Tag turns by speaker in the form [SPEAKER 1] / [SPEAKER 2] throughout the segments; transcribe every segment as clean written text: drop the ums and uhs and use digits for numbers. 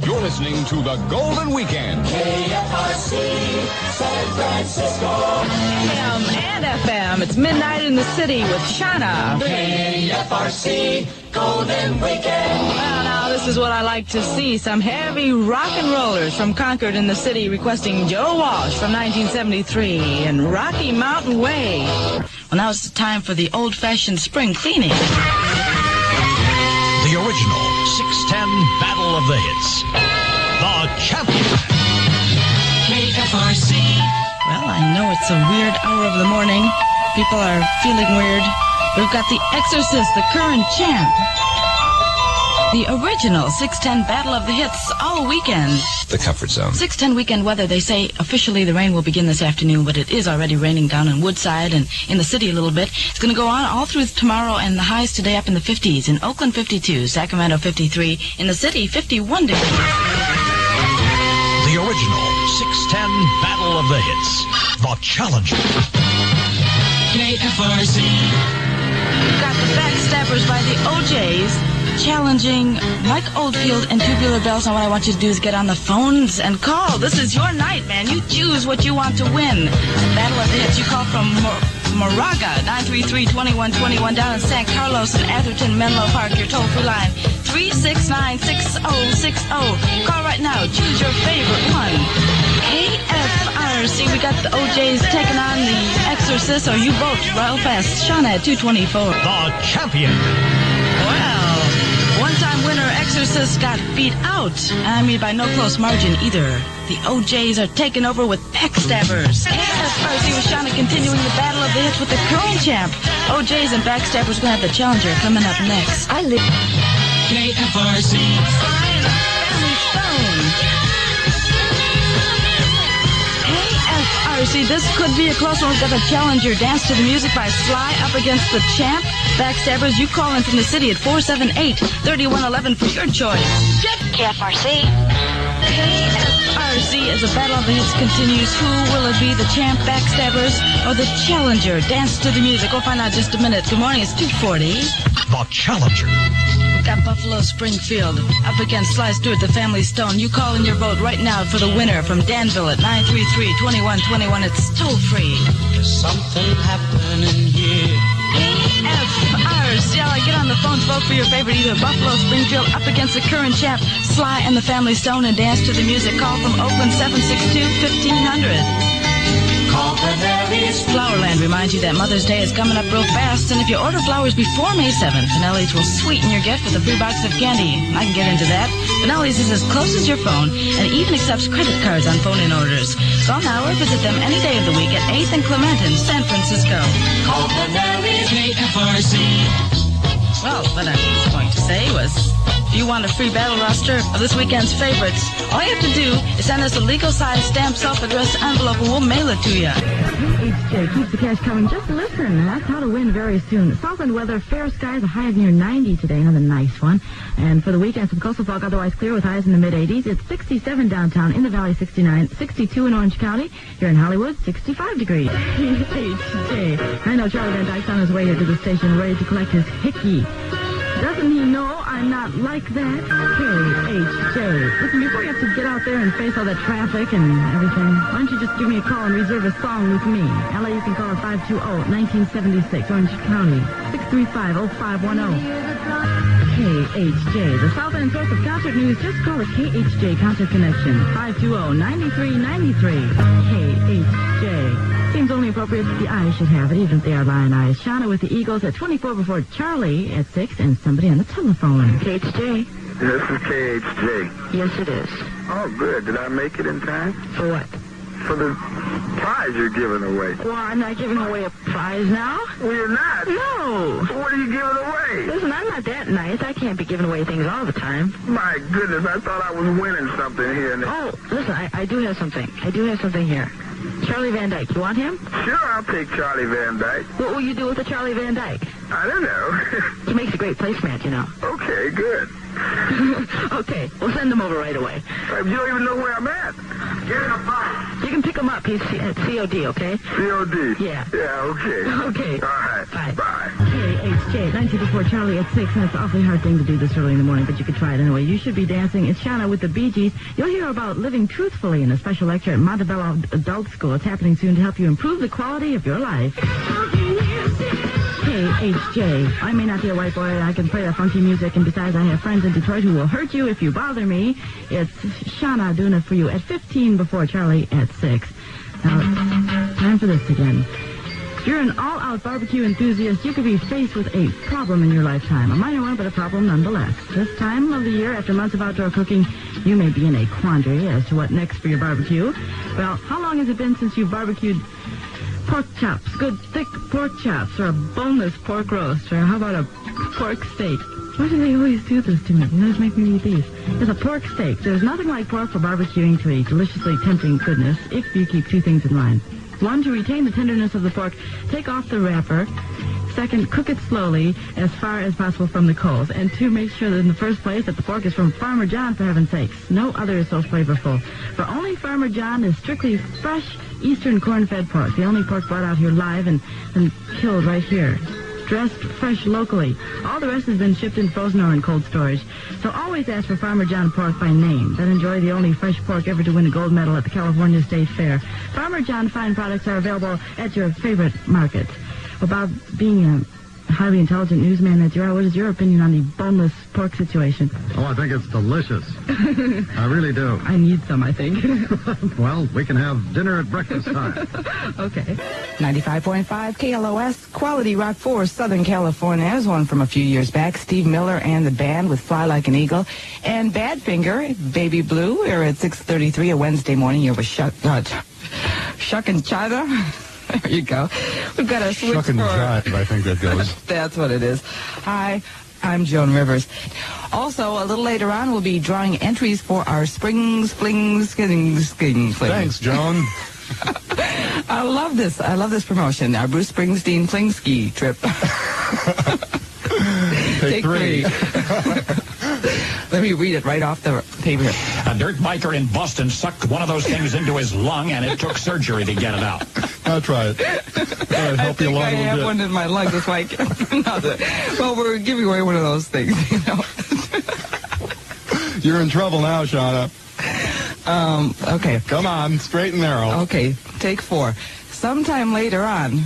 [SPEAKER 1] You're listening to the Golden Weekend.
[SPEAKER 2] KFRC, San Francisco.
[SPEAKER 3] AM and FM. It's midnight in the city with Shana.
[SPEAKER 2] KFRC, Golden Weekend.
[SPEAKER 3] Well, now, this is what I like to see. Some heavy rock and rollers from Concord in the city requesting Joe Walsh from 1973 and Rocky Mountain Way. Well, now it's time for the old-fashioned spring cleaning.
[SPEAKER 4] The original 610 Battle of the Hits. The champion.
[SPEAKER 2] KFRC.
[SPEAKER 3] Well, I know it's a weird hour of the morning. People are feeling weird. We've got the Exorcist, the current champ. The original 610 Battle of the Hits all weekend.
[SPEAKER 5] The comfort zone.
[SPEAKER 3] 610 weekend weather. They say officially the rain will begin this afternoon, but it is already raining down in Woodside and in the city a little bit. It's going to go on all through tomorrow, and the highs today up in the 50s. In Oakland, 52. Sacramento, 53. In the city, 51 degrees.
[SPEAKER 4] The original 610 Battle of the Hits. The challenger.
[SPEAKER 2] KFRC.
[SPEAKER 3] We've got the Backstabbers by the OJs challenging Mike Oldfield and Tubular Bells. And what I want you to do is get on the phones and call. This is your night, man. You choose what you want to win. The Battle of the Hits. You call from Moraga, 933-2121 down in San Carlos and Atherton, Menlo Park. Your toll-free line, 369-6060. Call right now. Choose your favorite one. KFRC. We got the OJs taking on the Exorcist, or you vote real fast. Shana at 224.
[SPEAKER 4] The champion.
[SPEAKER 3] Well, one-time winner Exorcist got beat out. I mean, by no close margin either. The OJs are taking over with Backstabbers. KFRC with Shana continuing the Battle of the Hits with the current champ. OJs and Backstabbers going to have the challenger coming up next. I live
[SPEAKER 2] KFRC.
[SPEAKER 3] Family Stone. KFRC, this could be a close one. We've got the challenger Dance to the Music by Sly up against the champ. Backstabbers, you call in from the city at 478-3111 for your choice.
[SPEAKER 6] KFRC.
[SPEAKER 3] KFRC as the Battle of the Hits continues. Who will it be, the champ, Backstabbers, or the challenger? Dance to the Music. We'll find out in just a minute. Good morning, it's 2:40.
[SPEAKER 4] The challenger.
[SPEAKER 3] We've got Buffalo Springfield up against Sly Stewart, the Family Stone. You call in your vote right now for the winner from Danville at 933-2121. It's toll-free.
[SPEAKER 2] Something happening here.
[SPEAKER 3] KFRC. Get on the phones, vote for your favorite, either Buffalo Springfield up against the current champ, Sly and the Family Stone, and Dance to the Music. Call from Oakland, 762-1500.
[SPEAKER 2] Call Pinelli's.
[SPEAKER 3] Flowerland reminds you that Mother's Day is coming up real fast, and if you order flowers before May 7th, Pinelli's will sweeten your gift with a free box of candy. I can get into that. Pinelli's is as close as your phone and even accepts credit cards on phone-in orders. Call now or visit them any day of the week at 8th and Clement in San Francisco.
[SPEAKER 2] Call Pinelli's. KFRC.
[SPEAKER 3] Well, what I was going to say was, if you want a free battle roster of this weekend's favorites, all you have to do is send us a legal-sized stamped self-addressed envelope and we'll mail it to you.
[SPEAKER 7] HJ keeps the cash coming. Just listen. That's how to win very soon. Southland weather, fair skies, a high of near 90 today. Another nice one. And for the weekend, some coastal fog, otherwise clear with highs in the mid-80s. It's 67 downtown, in the valley 69, 62 in Orange County. Here in Hollywood, 65 degrees. HJ. I know Charlie Van Dyke's on his way here to the station ready to collect his hickey. Doesn't he know I'm not like that? KHJ. Listen, before you have to get out there and face all that traffic and everything, why don't you just give me a call and reserve a song with me? LA, you can call at 520-1976, Orange County, 635-0510. KHJ, the southern source of concert news. Just call the KHJ Concert Connection, 520-9393. KHJ. Seems only appropriate that the eyes should have it, even if they are lion eyes. Shana with the Eagles at 24 before Charlie at 6, and somebody on the telephone. KHJ.
[SPEAKER 8] This is KHJ.
[SPEAKER 7] Yes, it is.
[SPEAKER 8] Oh, good. Did I make it in time?
[SPEAKER 7] For what?
[SPEAKER 8] For the prize you're giving away.
[SPEAKER 7] Well, I'm not giving away a prize now.
[SPEAKER 8] Well, you're not.
[SPEAKER 7] No.
[SPEAKER 8] So what are you giving away?
[SPEAKER 7] Listen, I'm not that nice. I can't be giving away things all the time.
[SPEAKER 8] My goodness, I thought I was winning something here.
[SPEAKER 7] Oh, listen, I do have something. I do have something here. Charlie Van Dyke. You want him?
[SPEAKER 8] Sure, I'll take Charlie Van Dyke.
[SPEAKER 7] What will you do with the Charlie Van Dyke?
[SPEAKER 8] I don't know.
[SPEAKER 7] He makes a great placemat, you know.
[SPEAKER 8] Okay, good.
[SPEAKER 7] Okay, we'll send him over right away.
[SPEAKER 8] Hey, you don't even know where I'm at. Get in a box.
[SPEAKER 7] You can pick him up. He's at COD, okay?
[SPEAKER 8] COD?
[SPEAKER 7] Yeah.
[SPEAKER 8] Yeah, okay.
[SPEAKER 7] Okay.
[SPEAKER 8] All right.
[SPEAKER 7] Bye.
[SPEAKER 8] Bye.
[SPEAKER 7] KHJ, 924 Charlie at 6, and it's an awfully hard thing to do this early in the morning, but you could try it anyway. You should be dancing. It's Shana with the Bee Gees. You'll hear about living truthfully in a special lecture at Montebello Adult School. It's happening soon to help you improve the quality of your life. KHJ. I may not be a white boy, and I can play that funky music, and besides, I have friends in Detroit who will hurt you if you bother me. It's Shana doing it for you at 15 before Charlie at 6. Now, time for this again. If you're an all-out barbecue enthusiast, you could be faced with a problem in your lifetime. A minor one, but a problem nonetheless. This time of the year, after months of outdoor cooking, you may be in a quandary as to what next for your barbecue. Well, how long has it been since you've barbecued pork chops, good thick pork chops, or a boneless pork roast, or how about a pork steak? Why do they always do this to me? They always make me eat these. It's a pork steak. There's nothing like pork for barbecuing to a deliciously tempting goodness if you keep two things in mind. One, to retain the tenderness of the pork, take off the wrapper. Second, cook it slowly as far as possible from the coals. And two, make sure that in the first place that the pork is from Farmer John, for heaven's sakes. No other is so flavorful. For only Farmer John is strictly fresh Eastern corn-fed pork. The only pork brought out here live and killed right here. Dressed fresh locally. All the rest has been shipped in frozen or in cold storage. So always ask for Farmer John pork by name. Then enjoy the only fresh pork ever to win a gold medal at the California State Fair. Farmer John fine products are available at your favorite market. About being a highly intelligent newsman that you are, what is your opinion on the boneless pork situation?
[SPEAKER 5] Oh, I think it's delicious. I really do.
[SPEAKER 7] I need some, I think.
[SPEAKER 5] Well, we can have dinner at breakfast time.
[SPEAKER 7] Okay.
[SPEAKER 6] 95.5 KLOS, Quality Rock for Southern California. There's one from a few years back. Steve Miller and the band with Fly Like an Eagle. And Badfinger, Baby Blue, are at 6:33 a Wednesday morning. You're with Shuck and China. There you go. We've got a switch
[SPEAKER 9] Shuck and jive, I think that goes.
[SPEAKER 6] That's what it is. Hi, I'm Joan Rivers. Also, a little later on, we'll be drawing entries for our Spring Fling Skidding Fling.
[SPEAKER 9] Thanks, Joan.
[SPEAKER 6] I love this. I love this promotion. Our Bruce Springsteen Fling Ski trip.
[SPEAKER 9] Take three.
[SPEAKER 6] Let me read it right off the paper.
[SPEAKER 4] A dirt biker in Boston sucked one of those things into his lung, and it took surgery to get it out.
[SPEAKER 9] I'll try it. That'll help you along
[SPEAKER 6] I
[SPEAKER 9] a little
[SPEAKER 6] have
[SPEAKER 9] bit.
[SPEAKER 6] one in my lung. That's why I can't pronounce it. Well, we're giving away one of those things, you know.
[SPEAKER 9] You're in trouble now, Shana.
[SPEAKER 6] Okay.
[SPEAKER 9] Come on, straight and narrow.
[SPEAKER 6] Okay, take 4. Sometime later on,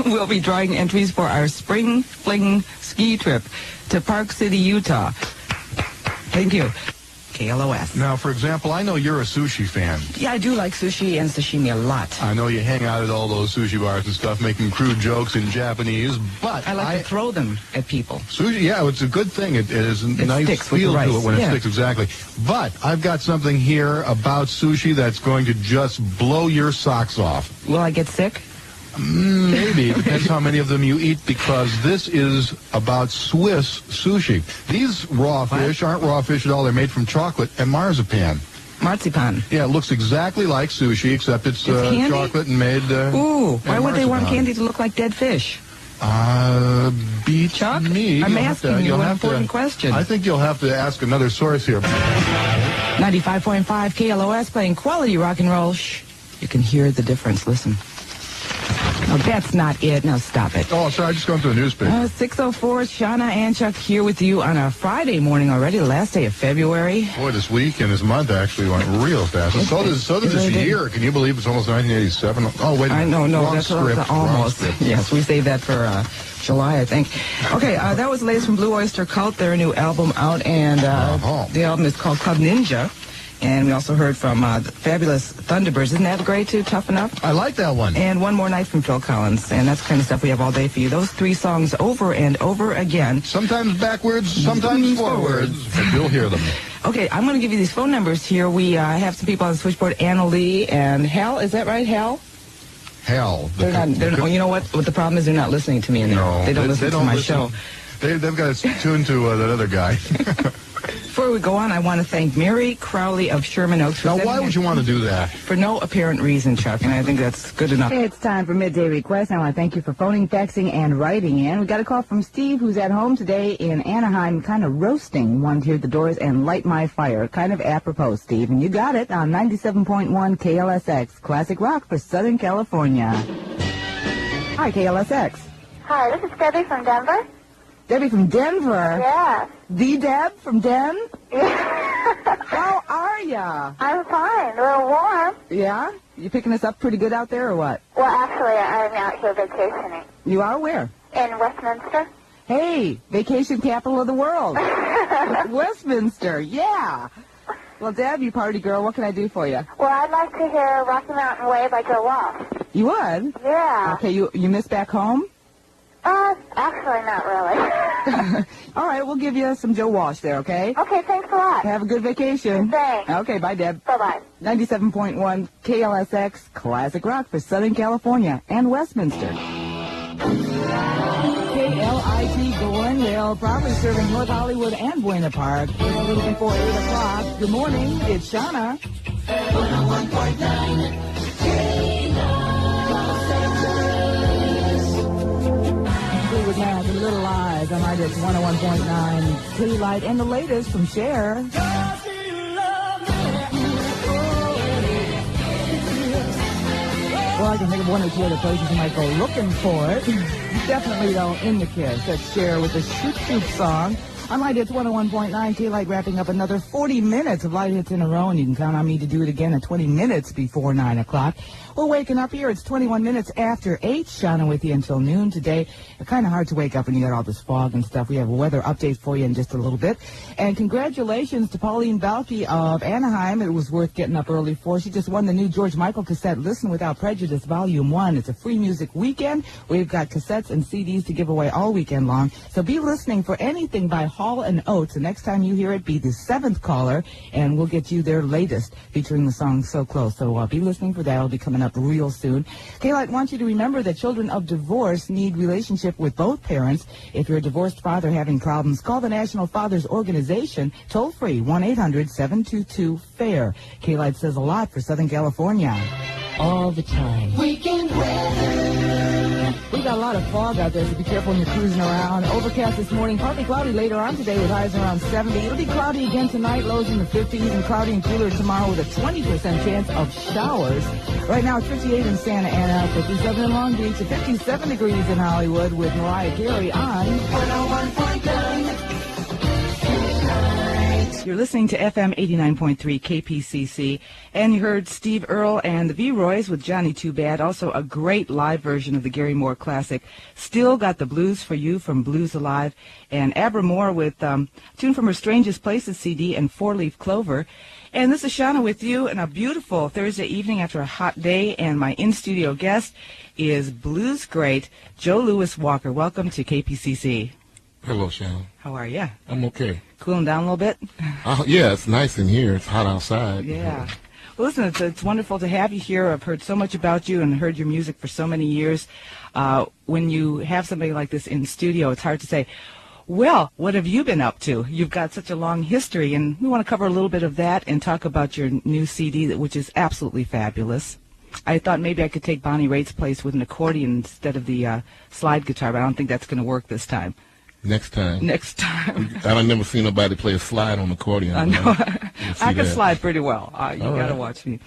[SPEAKER 6] we'll be drawing entries for our Spring Fling ski trip to Park City, Utah. Thank you. KLOS.
[SPEAKER 9] Now, for example, I know you're a sushi fan.
[SPEAKER 6] Yeah, I do like sushi and sashimi a lot.
[SPEAKER 9] I know you hang out at all those sushi bars and stuff, making crude jokes in Japanese, but
[SPEAKER 6] I like to throw them at people.
[SPEAKER 9] Sushi, yeah, it's a good thing. It is a nice
[SPEAKER 6] sticks with
[SPEAKER 9] feel
[SPEAKER 6] the
[SPEAKER 9] to
[SPEAKER 6] rice.
[SPEAKER 9] it when it
[SPEAKER 6] Yeah.
[SPEAKER 9] sticks, exactly. But I've got something here about sushi that's going to just blow your socks off.
[SPEAKER 6] Will I get sick?
[SPEAKER 9] Maybe. It depends how many of them you eat, because this is about Swiss sushi. These raw fish aren't raw fish at all. They're made from chocolate and marzipan.
[SPEAKER 6] Marzipan.
[SPEAKER 9] Yeah, it looks exactly like sushi, except it's
[SPEAKER 6] candy?
[SPEAKER 9] chocolate and made
[SPEAKER 6] Ooh, why would they want
[SPEAKER 9] marzipan.
[SPEAKER 6] candy to look like dead fish?
[SPEAKER 9] Beats
[SPEAKER 6] Chuck?
[SPEAKER 9] me.
[SPEAKER 6] I'm
[SPEAKER 9] You'll have
[SPEAKER 6] asking you
[SPEAKER 9] you'll
[SPEAKER 6] an
[SPEAKER 9] have
[SPEAKER 6] important question.
[SPEAKER 9] I think you'll have to ask another source here.
[SPEAKER 6] 95.5 KLOS playing quality rock and roll. Shh. You can hear the difference. Listen. No, that's not it. Now stop it.
[SPEAKER 9] Oh, sorry, I just going through a newspaper.
[SPEAKER 6] 6:04, Shana and Chuck here with you on a Friday morning already, the last day of February.
[SPEAKER 9] Boy, this week and this month actually went real fast. And so does
[SPEAKER 6] It
[SPEAKER 9] this
[SPEAKER 6] really did.
[SPEAKER 9] year. Can you believe it's almost 1987? Oh, wait a
[SPEAKER 6] I
[SPEAKER 9] minute.
[SPEAKER 6] know, no,
[SPEAKER 9] Wrong
[SPEAKER 6] that's
[SPEAKER 9] script, wrong
[SPEAKER 6] almost.
[SPEAKER 9] script.
[SPEAKER 6] Yes, we saved that for July, I think. Okay, that was the latest from Blue Oyster Cult, their new album out, and the album is called Club Ninja. And we also heard from the fabulous Thunderbirds. Isn't that great, too? Tough Enough?
[SPEAKER 9] I like that one.
[SPEAKER 6] And One More Night from Phil Collins. And that's the kind of stuff we have all day for you. Those 3 songs over and over again.
[SPEAKER 9] Sometimes backwards, sometimes forwards, but you'll hear them.
[SPEAKER 6] Okay, I'm going to give you these phone numbers here. We have some people on the switchboard, Anna Lee and Hal. Is that right, Hal?
[SPEAKER 9] Hell.
[SPEAKER 6] They're not, you know what the problem is? They're not listening to me in there.
[SPEAKER 9] No,
[SPEAKER 6] They don't listen to my
[SPEAKER 9] listen.
[SPEAKER 6] show.
[SPEAKER 9] They've got it tuned to that other guy.
[SPEAKER 6] Before we go on, I want to thank Mary Crowley of Sherman Oaks.
[SPEAKER 9] Now, why would you want to do that?
[SPEAKER 6] For no apparent reason, Chuck, and I think that's good enough.
[SPEAKER 7] Hey, it's time for Midday Request. I want to thank you for phoning, faxing, and writing in. We got a call from Steve, who's at home today in Anaheim, kind of roasting. Wanted to hear the Doors and Light My Fire. Kind of apropos, Steve. And you got it on 97.1 KLSX, classic rock for Southern California. Hi, KLSX.
[SPEAKER 10] Hi, this is Debbie from Denver.
[SPEAKER 7] Debbie from Denver?
[SPEAKER 10] Yeah.
[SPEAKER 7] The Deb from Den?
[SPEAKER 10] Yeah.
[SPEAKER 7] How are ya?
[SPEAKER 10] I'm fine. A little warm.
[SPEAKER 7] Yeah? You picking us up pretty good out there or what?
[SPEAKER 10] Well, actually, I'm out here vacationing.
[SPEAKER 7] You are where?
[SPEAKER 10] In Westminster.
[SPEAKER 7] Hey, vacation capital of the world. Westminster, yeah. Well, Deb, you party girl, what can I do for you?
[SPEAKER 10] Well, I'd like to hear Rocky Mountain Way by Joe Walsh.
[SPEAKER 7] You would?
[SPEAKER 10] Yeah.
[SPEAKER 7] Okay, you miss back home?
[SPEAKER 10] Actually, not really.
[SPEAKER 7] All right, we'll give you some Joe Walsh there, okay?
[SPEAKER 10] Okay, thanks a lot.
[SPEAKER 7] Have a good vacation.
[SPEAKER 10] Thanks.
[SPEAKER 7] Okay, bye, Deb.
[SPEAKER 10] Bye-bye.
[SPEAKER 7] 97.1 KLSX, classic rock for Southern California and Westminster. KLIT Glendale, proudly serving North Hollywood and Buena Park. It's a little before 8 o'clock. Good morning, it's Shana.
[SPEAKER 2] 101.9
[SPEAKER 7] With now the Little Eyes on Itis 101.9 K-Light and the latest from Cher. Well, I can think of one or two other places you might go looking for it. Definitely, though, in the Kiss. That's Cher with the Shoot Shoot song. On Light Hits 101.9, K-Light wrapping up another 40 minutes of Light Hits in a row, and you can count on me to do it again at 20 minutes before 9 o'clock. We're waking up here. It's 21 minutes after 8. Shana with you until noon today. It's kind of hard to wake up when you got all this fog and stuff. We have a weather update for you in just a little bit. And congratulations to Pauline Balke of Anaheim. It was worth getting up early for. She just won the new George Michael cassette, Listen Without Prejudice, Volume 1. It's a free music weekend. We've got cassettes and CDs to give away all weekend long. So be listening for anything by Hall & Oates. The next time you hear it, be the 7th caller, and we'll get you their latest featuring the song So Close. So be listening for that. It'll be coming up real soon. K-Light wants you to remember that children of divorce need relationship with both parents. If you're a divorced father having problems, call the National Fathers Organization, toll free 1-800-722-FAIR. K-Light says a lot for Southern California. All the time.
[SPEAKER 2] Weekend weather.
[SPEAKER 7] We got a lot of fog out there, so be careful when you're cruising around. Overcast this morning, partly cloudy later on today with highs around 70. It'll be cloudy again tonight, lows in the 50s, and cloudy and cooler tomorrow with a 20% chance of showers. Right now it's 58 in Santa Ana, 57 in Long Beach, and 57 degrees in Hollywood with Mariah Carey on
[SPEAKER 2] 101.9.
[SPEAKER 3] You're listening to FM 89.3 KPCC, and you heard Steve Earle and the V-Roys with Johnny Too Bad, also a great live version of the Gary Moore classic, Still Got the Blues for You from Blues Alive, and Abra Moore with tune from her Strangest Places CD and Four Leaf Clover. And this is Shana with you on a beautiful Thursday evening after a hot day, and my in-studio guest is blues great Joe Louis Walker. Welcome to KPCC.
[SPEAKER 11] Hello, Shana.
[SPEAKER 3] How are you?
[SPEAKER 11] I'm okay.
[SPEAKER 3] Cooling down a little bit?
[SPEAKER 11] Yeah, it's nice in here. It's hot outside.
[SPEAKER 3] Yeah. Well, listen, it's wonderful to have you here. I've heard so much about you and heard your music for so many years. When you have somebody like this in studio, it's hard to say, well, what have you been up to? You've got such a long history, and we want to cover a little bit of that and talk about your new CD, which is absolutely fabulous. I thought maybe I could take Bonnie Raitt's place with an accordion instead of the slide guitar, but I don't think that's going to work this time.
[SPEAKER 11] Next time.
[SPEAKER 3] Next time.
[SPEAKER 11] I've never seen nobody play a slide on accordion.
[SPEAKER 3] I know. I can slide pretty well. You got to
[SPEAKER 11] right.
[SPEAKER 3] watch me.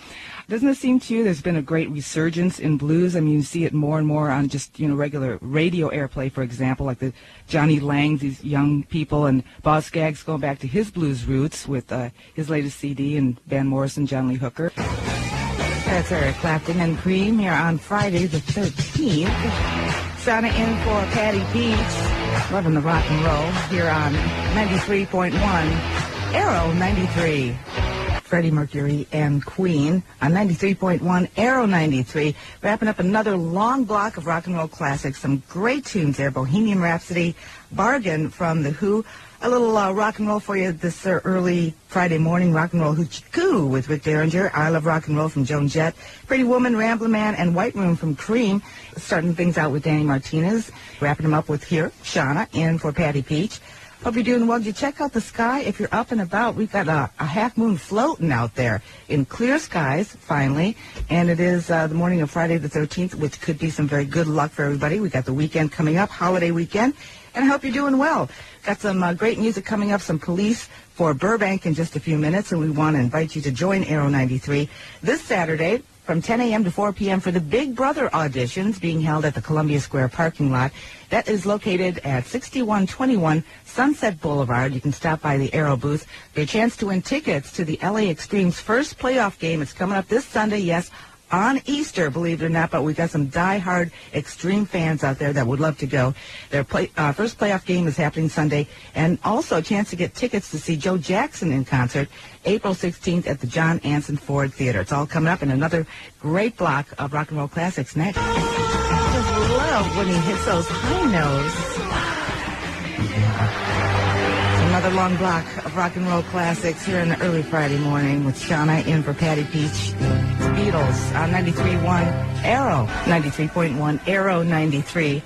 [SPEAKER 3] Doesn't it seem to you there's been a great resurgence in blues? I mean, you see it more and more on just, regular radio airplay, for example, like the Johnny Langs, these young people, and Boz Scaggs going back to his blues roots with his latest CD, and Van Morrison, John Lee Hooker. That's Eric Clapton and Cream here on Friday the 13th. Shana in for Patty Peach. Loving the rock and roll here on 93.1, Arrow 93. Freddie Mercury and Queen on 93.1, Arrow 93. Wrapping up another long block of rock and roll classics. Some great tunes there. Bohemian Rhapsody, Bargain from The Who. A little rock and roll for you this early Friday morning. Rock and Roll Hoochie Coo with Rick Derringer. I Love Rock and Roll from Joan Jett. Pretty Woman, Ramblin' Man, and White Room from Cream. Starting things out with Danny Martinez. Wrapping them up with here, Shana in for Patty Peach.
[SPEAKER 6] Hope you're doing well. Did you check out the sky? If you're up and about, we've got a half moon floating out there in clear skies, finally. And it is the morning of Friday the 13th, which could be some very good luck for everybody. We got the weekend coming up, holiday weekend. And I hope you're doing well. Got some great music coming up, some Police for Burbank in just a few minutes. And we want to invite you to join Aero 93 this Saturday from 10 a.m. to 4 p.m. for the Big Brother auditions being held at the Columbia Square parking lot. That is located at 6121 Sunset Boulevard. You can stop by the Aero booth for a chance to win tickets to the LA Extreme's first playoff game. It's coming up this Sunday, yes, on Easter, believe it or not, but we've got some die-hard Extreme fans out there that would love to go. Their first playoff game is happening Sunday, and also a chance to get tickets to see Joe Jackson in concert April 16th at the John Anson Ford Theater. It's all coming up in another great block of rock and roll classics next. I just love when he hits those high notes. Another long block of rock and roll classics here in the early Friday morning with Shana in for Patty Peach. Beatles on 93.1 Aero, 93.1 Aero 93.